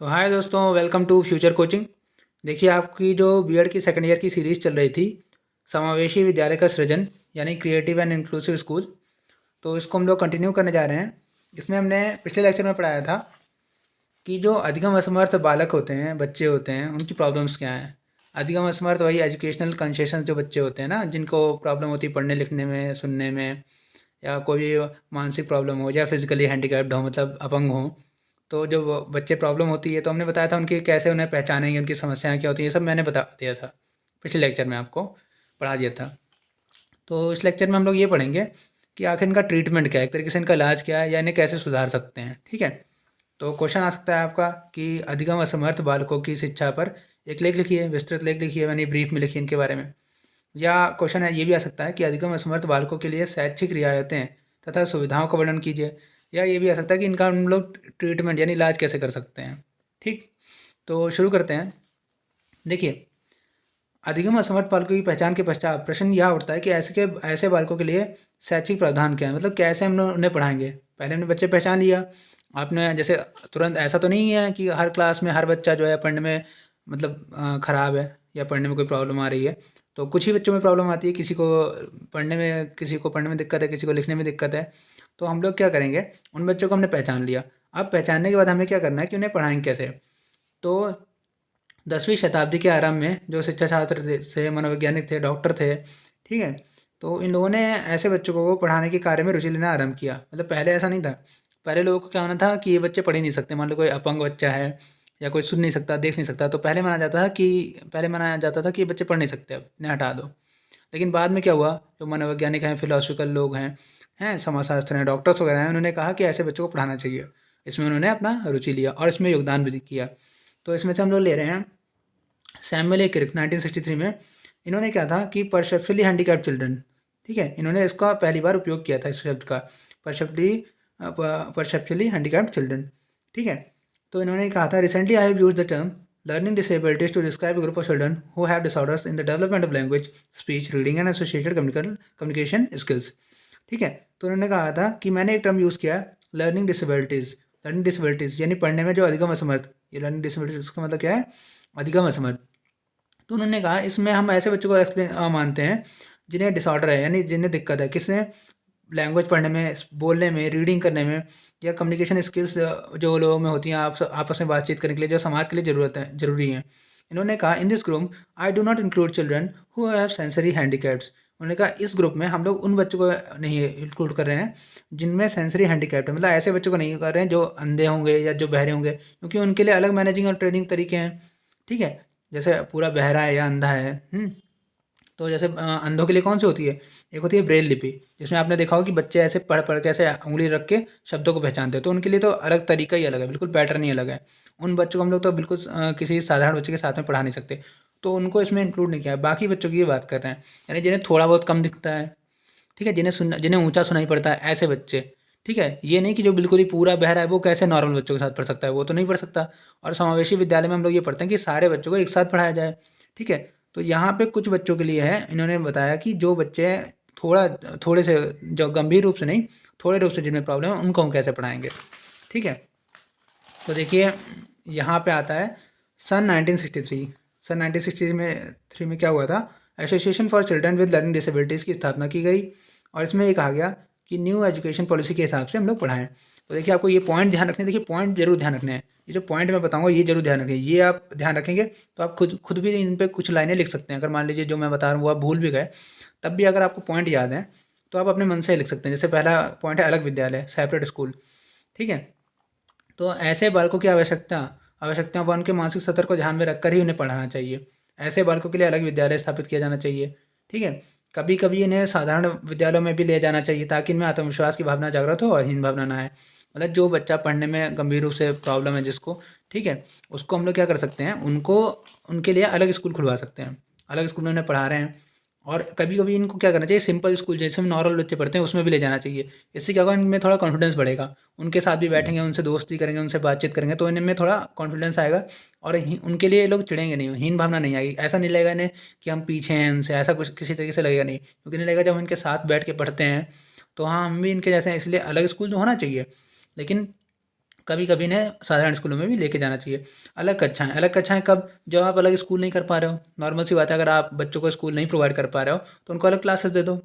तो हाय दोस्तों, welcome to future coaching. देखिए, आपकी जो बीएड की सेकंड ईयर की सीरीज़ चल रही थी, समावेशी विद्यालय का सृजन यानी क्रिएटिव एंड इंक्लूसिव स्कूल, तो इसको हम लोग कंटिन्यू करने जा रहे हैं। इसमें हमने पिछले लेक्चर में पढ़ाया था कि जो अधिगम असमर्थ बालक होते हैं, बच्चे होते हैं, उनकी प्रॉब्लम्स क्या हैं। अधिगम असमर्थ वही एजुकेशनल कंसेशन जो बच्चे होते हैं ना, जिनको प्रॉब्लम होती है पढ़ने लिखने में, सुनने में, या कोई मानसिक प्रॉब्लम हो या फिजिकली हैंडीकैप्ड हो, मतलब अपंग हो। तो जो वो बच्चे प्रॉब्लम होती है, तो हमने बताया था उनकी कैसे उन्हें पहचानेंगे, उनकी समस्याएं क्या होती हैं, ये सब मैंने बता दिया था पिछले लेक्चर में, आपको पढ़ा दिया था। तो इस लेक्चर में हम लोग ये पढ़ेंगे कि आखिर इनका ट्रीटमेंट क्या है, एक तरीके से इनका इलाज क्या है, या इन्हें कैसे सुधार सकते हैं। ठीक है। तो क्वेश्चन आ सकता है आपका कि अधिगम असमर्थ बालकों की शिक्षा पर एक लेख लिखिए, विस्तृत लेख लिखिए, यानी ब्रीफ में लिखिए इनके बारे में। या क्वेश्चन है ये भी आ सकता है कि अधिगम असमर्थ बालकों के लिए शैक्षिक रियायतें तथा सुविधाओं का वर्णन कीजिए। या ये भी आ सकता है कि इनका हम लोग ट्रीटमेंट यानी इलाज कैसे कर सकते हैं। ठीक। तो शुरू करते हैं। देखिए, अधिगम असमर्थ बालकों की पहचान के पश्चात प्रश्न यह उठता है कि ऐसे बालकों के लिए शैक्षिक प्रावधान क्या है, मतलब कैसे हम लोग उन्हें पढ़ाएंगे। पहले हमने बच्चे पहचान लिया। आपने जैसे तुरंत ऐसा तो नहीं है कि हर क्लास में हर बच्चा जो है पढ़ने में मतलब ख़राब है या पढ़ने में कोई प्रॉब्लम आ रही है। तो कुछ ही बच्चों में प्रॉब्लम आती है, किसी को पढ़ने में दिक्कत है, किसी को लिखने में दिक्कत है। तो हम लोग क्या करेंगे, उन बच्चों को हमने पहचान लिया। अब पहचानने के बाद हमें क्या करना है कि उन्हें पढ़ाएंगे कैसे। तो 10वीं शताब्दी के आरंभ में जो शिक्षा छात्र थे, मनोवैज्ञानिक थे, डॉक्टर थे, ठीक है। तो इन लोगों ने ऐसे बच्चों को पढ़ाने के कार्य में रुचि लेना आरंभ किया। मतलब पहले ऐसा नहीं था। पहले लोगों को क्या होना था कि ये बच्चे पढ़ ही नहीं सकते। मान लो कोई अपंग बच्चा है या कोई सुन नहीं सकता, देख नहीं सकता, तो पहले माना जाता था कि ये बच्चे पढ़ नहीं सकते, अब इन्हें हटा दो। लेकिन बाद में क्या हुआ, जो मनोवैज्ञानिक हैं, फिलोसफिकल लोग हैं, समाजशास्त्र हैं, डॉक्टर्स वगैरह हैं, उन्होंने कहा कि ऐसे बच्चों को पढ़ाना चाहिए। इसमें उन्होंने अपना रुचि लिया और इसमें योगदान भी किया। तो इसमें से हम लोग ले रहे हैं सैमुअल ए क्रिक 1963 में। इन्होंने क्या था कि परसेप्शुअली हैंडीकैप्ड चिल्ड्रन, ठीक है, इन्होंने इसका पहली बार उपयोग किया था, इस शब्द का, परसेप्टली परसेप्शुअली हैंडीकैप्ड चिल्ड्रन। ठीक है। तो इन्होंने कहा था, recently I have use the term learning disabilities to describe group of children who have disorders in the development of language, speech, reading and associated communication skills. ठीक है। तो उन्होंने कहा था कि मैंने एक टर्म यूज़ किया, लर्निंग डिसेबिलिटीज़ यानी पढ़ने में जो अधिगम असमर्थ। ये लर्निंग डिसेबिलिटीज़ का मतलब क्या है, अधिगम असमर्थ। तो उन्होंने कहा इसमें हम ऐसे बच्चों को मानते हैं जिन्हें डिसऑर्डर है, यानी जिन्हें दिक्कत है किसने, लैंग्वेज पढ़ने में, बोलने में, रीडिंग करने में, या कम्युनिकेशन स्किल्स जो लोगों में होती हैं आपस में बातचीत करने के लिए, जो समाज के लिए ज़रूरी हैं। इन्होंने कहा in this group I do not include children who have sensory handicaps. उन्होंने कहा इस ग्रुप में हम लोग उन बच्चों को नहीं इंक्लूड कर रहे हैं जिनमें सेंसरी हैंडीकैप्ट है, मतलब ऐसे बच्चों को नहीं कर रहे हैं जो अंधे होंगे या जो बहरे होंगे, क्योंकि उनके लिए अलग मैनेजिंग और ट्रेनिंग तरीके हैं। ठीक है। जैसे पूरा बहरा है या अंधा है। तो जैसे अंधों के लिए कौन सी होती है, एक होती है ब्रेल लिपि, जिसमें आपने देखा होगा कि बच्चे ऐसे पढ़ पढ़ के ऐसे उंगली रख के शब्दों को पहचानते हैं। तो उनके लिए तो अलग तरीका ही अलग है, बिल्कुल पैटर्न ही अलग है। उन बच्चों को हम लोग तो बिल्कुल किसी साधारण बच्चे के साथ में पढ़ा नहीं सकते। तो उनको इसमें इंक्लूड नहीं किया है। बाकी बच्चों की ये बात कर रहे हैं, यानी जिन्हें थोड़ा बहुत कम दिखता है, ठीक है, जिन्हें ऊंचा सुनाई पड़ता है, ऐसे बच्चे। ठीक है। ये नहीं कि जो बिल्कुल ही पूरा बहरा है वो कैसे नॉर्मल बच्चों के साथ पढ़ सकता है, वो तो नहीं पढ़ सकता। और समावेशी विद्यालय में हम लोग ये पढ़ते हैं कि सारे बच्चों को एक साथ पढ़ाया जाए। ठीक है। तो यहाँ पे कुछ बच्चों के लिए है, इन्होंने बताया कि जो बच्चे थोड़ा थोड़े से, जो गंभीर रूप से नहीं, थोड़े रूप से जिनमें प्रॉब्लम है, उनको हम कैसे पढ़ाएंगे। ठीक है। तो देखिए, यहाँ पे आता है सन 1963। सन 1963 में क्या हुआ था, association for children with learning disabilities की स्थापना की गई। और इसमें ये कहा गया कि न्यू एजुकेशन पॉलिसी के हिसाब से हम लोग पढ़ाएं। तो देखिए, आपको ये पॉइंट ध्यान रखने, देखिए पॉइंट जरूर ध्यान रखने हैं। ये जो पॉइंट मैं बताऊंगा ये जरूर ध्यान रखें, ये आप ध्यान रखेंगे तो आप खुद खुद भी इन पे कुछ लाइनें लिख सकते हैं। अगर मान लीजिए जो मैं बता रहा हूँ वो आप भूल भी गए, तब भी अगर आपको पॉइंट याद है तो आप अपने मन से लिख सकते हैं। जैसे पहला पॉइंट है अलग विद्यालय, सेपरेट स्कूल। ठीक है। तो ऐसे बालकों की आवश्यकताओं व उनके मानसिक स्तर को ध्यान में रखकर ही उन्हें पढ़ाना चाहिए। ऐसे बालकों के लिए अलग विद्यालय स्थापित किया जाना चाहिए। ठीक है। कभी कभी इन्हें साधारण विद्यालयों में भी ले जाना चाहिए ताकि इनमें आत्मविश्वास की भावना जागृत हो और हीन भावना ना आए। मतलब जो बच्चा पढ़ने में गंभीर रूप से प्रॉब्लम है जिसको, ठीक है, उसको हम लोग क्या कर सकते हैं, उनको उनके लिए अलग स्कूल खुलवा सकते हैं। अलग स्कूल में उन्हें पढ़ा रहे हैं। और कभी कभी इनको क्या करना चाहिए, सिंपल स्कूल जैसे में नॉर्मल बच्चे पढ़ते हैं उसमें भी ले जाना चाहिए। इससे क्या होगा, इनमें थोड़ा कॉन्फिडेंस बढ़ेगा। उनके साथ भी बैठेंगे, उनसे दोस्ती करेंगे, उनसे बातचीत करेंगे, तो इनमें थोड़ा कॉन्फिडेंस आएगा। और उनके लिए ये लोग चिढ़ेंगे नहीं, हीन भावना नहीं आएगी। ऐसा नहीं लगेगा इन्हें कि हम पीछे हैं उनसे, ऐसा कुछ किसी तरीके से लगेगा नहीं, क्योंकि नहीं लगेगा जब हम इनके साथ बैठ के पढ़ते हैं तो हाँ हम भी इनके जैसे हैं। इसलिए अलग स्कूल तो होना चाहिए, लेकिन कभी कभी इन्हें साधारण स्कूलों में भी लेके जाना चाहिए। अलग कक्षाएँ कब? जब आप अलग स्कूल नहीं कर पा रहे हो। नॉर्मल सी बात है, अगर आप बच्चों को स्कूल नहीं प्रोवाइड कर पा रहे हो तो उनको अलग क्लासेस दे दो,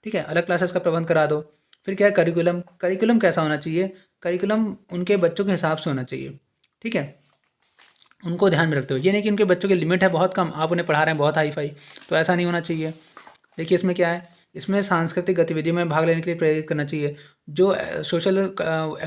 ठीक है? अलग क्लासेस का प्रबंध करा दो। फिर क्या है, करिकुलम। करिकुलम कैसा होना चाहिए? करिकुलम उनके बच्चों के हिसाब से होना चाहिए, ठीक है? उनको ध्यान में रखते हुए, ये नहीं कि उनके बच्चों की लिमिट है बहुत कम, आप उन्हें पढ़ा रहे हैं बहुत हाई फाई, तो ऐसा नहीं होना चाहिए। देखिए इसमें क्या है, इसमें सांस्कृतिक गतिविधियों में भाग लेने के लिए प्रेरित करना चाहिए। जो सोशल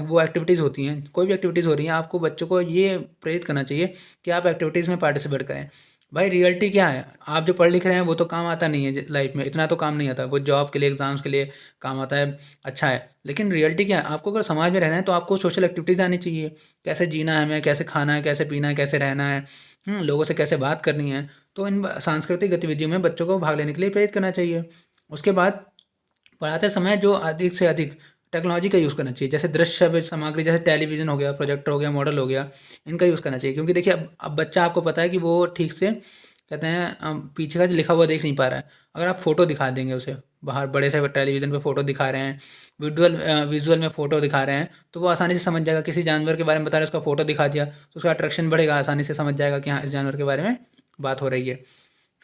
वो एक्टिविटीज़ होती हैं, कोई भी एक्टिविटीज़ हो रही हैं, आपको बच्चों को ये प्रेरित करना चाहिए कि आप एक्टिविटीज़ में पार्टिसिपेट करें। भाई रियलिटी क्या है, आप जो पढ़ लिख रहे हैं वो तो काम आता नहीं है लाइफ में, इतना तो काम नहीं आता, वो जॉब के लिए एग्ज़ाम्स के लिए काम आता है, अच्छा है। लेकिन रियलिटी क्या है, आपको अगर समाज में रहना है तो आपको सोशल एक्टिविटीज़ आनी चाहिए। कैसे जीना है हमें, कैसे खाना है, कैसे पीना है, कैसे रहना है, लोगों से कैसे बात करनी है। तो इन सांस्कृतिक गतिविधियों में बच्चों को भाग लेने के लिए प्रेरित करना चाहिए। उसके बाद पढ़ाते समय जो अधिक से अधिक टेक्नोलॉजी का यूज़ करना चाहिए, जैसे दृश्य सामग्री, जैसे टेलीविज़न हो गया, प्रोजेक्टर हो गया, मॉडल हो गया, इनका यूज़ करना चाहिए। क्योंकि देखिए अब बच्चा, आपको पता है कि वो ठीक से कहते हैं पीछे का जो लिखा हुआ देख नहीं पा रहा है। अगर आप फ़ोटो दिखा देंगे उसे, बाहर बड़े से टेलीविज़न पे फ़ोटो दिखा रहे हैं, विजुअल में फ़ोटो दिखा रहे हैं, तो वो आसानी से समझ जाएगा। किसी जानवर के बारे में बता रहे हैं, उसका फ़ोटो दिखा दिया तो उसका अट्रैक्शन बढ़ेगा, आसानी से समझ जाएगा कि हाँ, इस जानवर के बारे में बात हो रही है।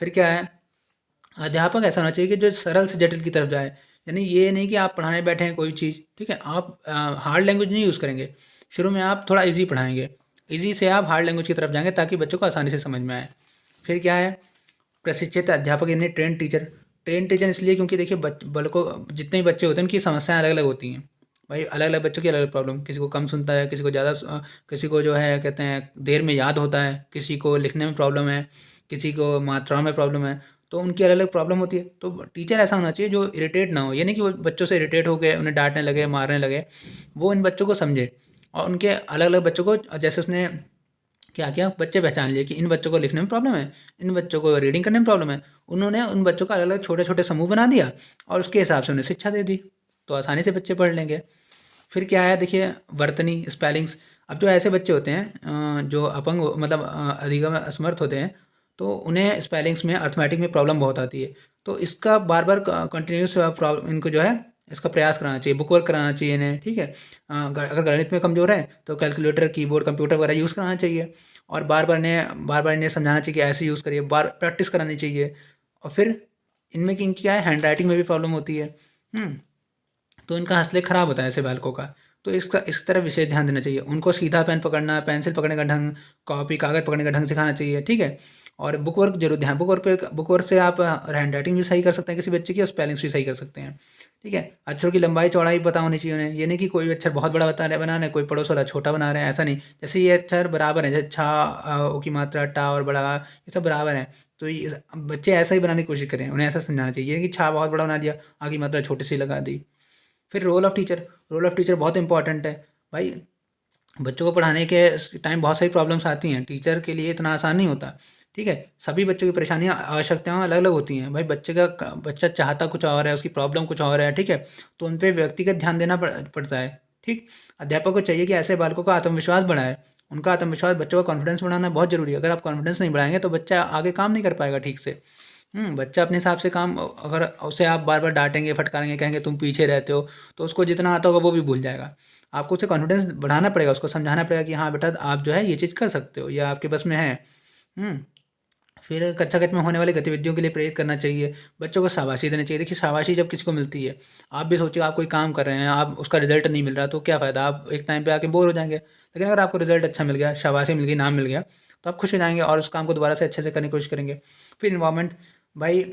फिर क्या है, अध्यापक ऐसा होना चाहिए कि जो सरल से जटिल की तरफ जाए। यानी ये नहीं कि आप पढ़ाने बैठे हैं कोई चीज़, ठीक है? आप हार्ड लैंग्वेज नहीं यूज़ करेंगे। शुरू में आप थोड़ा ईज़ी पढ़ाएँगे। ईज़ी से आप हार्ड लैंग्वेज की तरफ जाएँगे ताकि बच्चों को आसानी से समझ में आए। फिर क्या है, प्रशिक्षित अध्यापक यानी ट्रेन्ड टीचर। ट्रेन्ड टीचर इसलिए क्योंकि देखिए बल्कि जितने भी बच्चे होते हैं उनकी समस्याएँ अलग-अलग होती हैं। भाई अलग-अलग बच्चों की अलग-अलग प्रॉब्लम, किसी को कम सुनता है, किसी को ज़्यादा किसी को जो है कहते हैं देर में याद होता है, किसी को लिखने में प्रॉब्लम है, किसी को मात्राओं में प्रॉब्लम है। तो उनकी अलग-अलग प्रॉब्लम होती है। तो टीचर ऐसा होना चाहिए जो इरिटेट ना हो, ये नहीं कि वो बच्चों से इरिटेट हो के उन्हें डाँटने लगे, मारने लगे। वो इन बच्चों को समझे और उनके अलग-अलग बच्चों को, जैसे उसने क्या किया, बच्चे पहचान लिए कि इन बच्चों को लिखने में प्रॉब्लम है, इन बच्चों को रीडिंग करने में प्रॉब्लम है। उन्होंने उन बच्चों का अलग-अलग छोटे-छोटे समूह बना दिया और उसके हिसाब से उन्हें शिक्षा दे दी। तो आसानी से बच्चे पढ़ लेंगे। फिर क्या है देखिए, वर्तनी, स्पेलिंग्स। अब जो ऐसे बच्चे होते हैं जो अपंग मतलब अधिगम असमर्थ होते हैं, तो उन्हें स्पेलिंग्स में, अर्थमेटिक में प्रॉब्लम बहुत आती है। तो इसका बार-बार कंटिन्यूअस इनको जो है इसका प्रयास कराना चाहिए, बुक वर्क कराना चाहिए इन्हें, ठीक है? अगर गणित में कमज़ोर है तो कैलकुलेटर, कीबोर्ड, कंप्यूटर वगैरह यूज़ कराना चाहिए और बार-बार इन्हें समझाना चाहिए कि ऐसे यूज़ करिए, प्रैक्टिस करानी चाहिए। और फिर इनमें कि इनकी क्या है, हैंडराइटिंग में भी प्रॉब्लम होती है। हुँ। तो इनका हस्तलेख खराब होता है ऐसे बालकों का। तो इस तरफ विशेष ध्यान देना चाहिए। उनको सीधा पेन पकड़ना, पेंसिल पकड़ने का ढंग, कॉपी, कागज़ पकड़ने का ढंग सिखाना चाहिए, ठीक है? और बुक वर्क से आप हैंडराइटिंग भी सही कर सकते हैं किसी बच्चे की और स्पेलिंग्स भी सही कर सकते हैं, ठीक है? अक्षरों की लंबाई चौड़ाई पता होनी चाहिए उन्हें। ये नहीं कि कोई अक्षर बहुत बड़ा बना रहे हैं, कोई पड़ोस वाला छोटा बना रहे हैं, ऐसा नहीं। जैसे ये अक्षर बराबर हैं, जैसे छा, ओ की मात्रा, टा और बड़ा आ, ये सब बराबर हैं। तो ये बच्चे ऐसा ही बनाने की कोशिश करें, उन्हें ऐसा समझाना चाहिए। ये नहीं कि छा बहुत बड़ा बना दिया, आ की मात्रा छोटी सी लगा दी। फिर रोल ऑफ टीचर बहुत इंपॉर्टेंट है। भाई बच्चों को पढ़ाने के टाइम बहुत सारी प्रॉब्लम्स आती हैं, टीचर के लिए इतना आसान नहीं होता, ठीक है? सभी बच्चों की परेशानियाँ, आवश्यकताएं अलग अलग होती हैं। भाई बच्चा चाहता कुछ और है, उसकी प्रॉब्लम कुछ और है, ठीक है? तो उन पर व्यक्तिगत ध्यान देना पड़ता है, ठीक? अध्यापक को चाहिए कि ऐसे बालकों का आत्मविश्वास बढ़ाए। उनका आत्मविश्वास, बच्चों का कॉन्फिडेंस बढ़ाना बहुत ज़रूरी है। अगर आप कॉन्फिडेंस नहीं बढ़ाएंगे तो बच्चा आगे काम नहीं कर पाएगा ठीक से। बच्चा अपने हिसाब से काम, अगर उसे आप बार-बार डाँटेंगे, फटकारेंगे, कहेंगे तुम पीछे रहते हो, तो उसको जितना आता होगा वो भी भूल जाएगा। आपको उसे कॉन्फिडेंस बढ़ाना पड़ेगा, उसको समझाना पड़ेगा कि हाँ बेटा, आप जो है ये चीज़ कर सकते हो, ये आपके बस में है। हुँ। फिर कक्षा-कक्ष में होने वाली गतिविधियों के लिए प्रेरित करना चाहिए। बच्चों को शाबाशी देनी चाहिए। देखिए शाबाशी जब किसी को मिलती है, आप भी सोचिए, आप कोई काम कर रहे हैं, आप उसका रिज़ल्ट नहीं मिल रहा तो क्या फ़ायदा? आप एक टाइम पे आके बोर हो जाएँगे। लेकिन अगर आपको रिज़ल्ट अच्छा मिल गया, शाबाशी मिल गई, नाम मिल गया, तो आप खुश हो जाएँगे और उस काम को दोबारा से अच्छे से करने की कोशिश करेंगे। फिर एनवायरनमेंट। भाई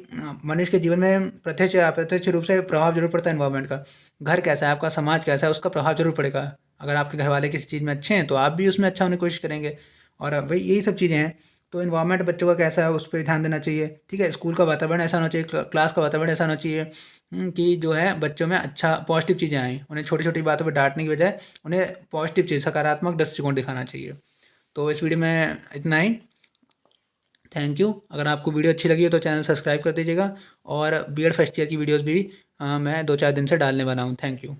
मनुष्य के जीवन में प्रत्यक्ष या अप्रत्यक्ष रूप से प्रभाव ज़रूर पड़ता है एनवायरनमेंट का। घर कैसा है, आपका समाज कैसा है, उसका प्रभाव ज़रूर पड़ेगा। अगर आपके घरवाले किसी चीज़ में अच्छे हैं, तो आप भी उसमें अच्छा होने की कोशिश करेंगे। और भाई यही सब चीज़ें हैं। तो एनवायरनमेंट बच्चों का कैसा है उस पे ध्यान देना चाहिए, ठीक है? स्कूल का वातावरण ऐसा होना चाहिए, क्लास का वातावरण ऐसा होना चाहिए कि जो है बच्चों में अच्छा पॉजिटिव चीज़ें आएँ। उन्हें छोटी-छोटी बातों पे डाँटने की बजाय उन्हें पॉजिटिव चीज़, सकारात्मक दृष्टिकोण दिखाना चाहिए। तो इस वीडियो में इतना ही। Thank you. अगर आपको वीडियो अच्छी लगी हो तो चैनल सब्सक्राइब कर दीजिएगा और बीएड फर्स्ट ईयर की वीडियोज़ भी मैं 2-4 दिन से डालने वाला हूँ। Thank you.